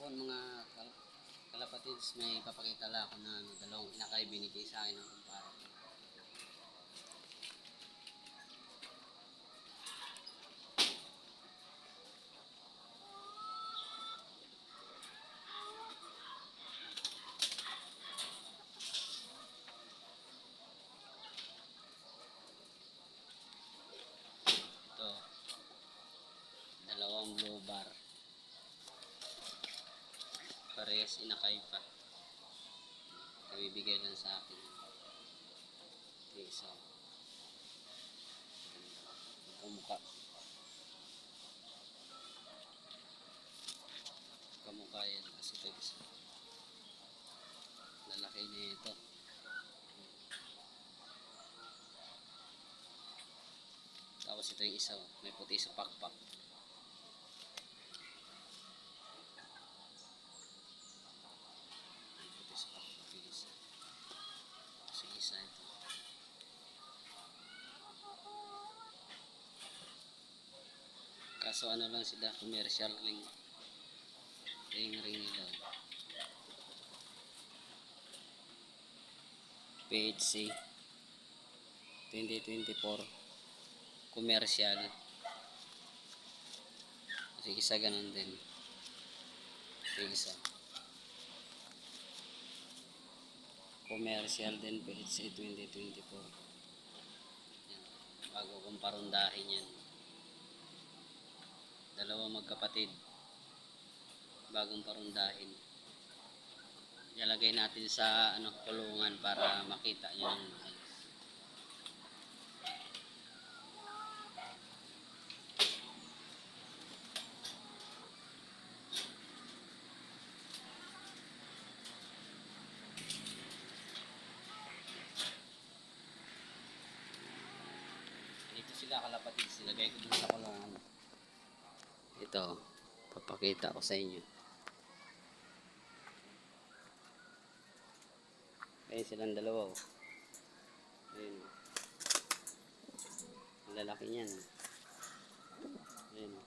hapon mga kalapatids, may papakita lang ako na dalawang inakay binigay sa akin ng kumpara. Ito, dalawang blue bar. Parehas inakay pa. Ibibigay lang sa akin. Okay, so kamukha yan kasi ito isa. Lalaki na ito. Tapos ito yung isa, may puti sa pakpak. May puti sa pakpak yung isa. Kasi isa ito. Kaso ano lang sila, commercial ring nila. PHC 2024 commercial. Kasi isa ganun din. Kasi isa commercial din, PHC 2024. Yan. Bago kong parundahin yan. Dalawang magkapatid, bagong parundahin. Ilalagay natin sa kulungan para makita nyo ng maayos. Dito sila kalapatid, silagay ko dun sa kulungan. Ito, papakita ko sa inyo. Ayun silang dalawa. Ayun. Ang lalaki niyan. Ayun.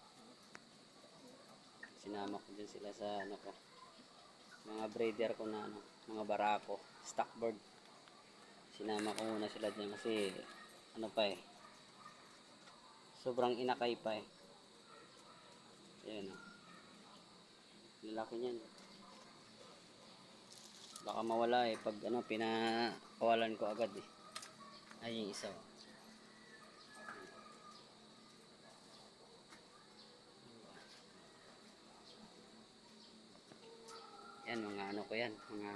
Sinama ko din sila sa ko. Mga breeder ko na mga barako, stock bird. Sinama ko muna sila dyan kasi sobrang inakay pa eh. Ayun. Lalaki niyan. Baka mawala eh pag pinakawalan ko agad eh. Ay, yung isa. Yan, mga ko yan. Mga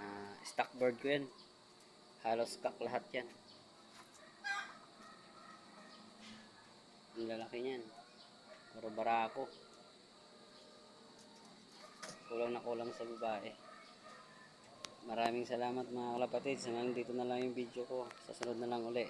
stock bird ko yan. Halos stock lahat yan. Ang lalaki niyan. Puro barako. Kulang na kulang sa babae. Maraming salamat mga kalapatid. Hanggang dito na lang yung video ko. Sa sunod na lang uli.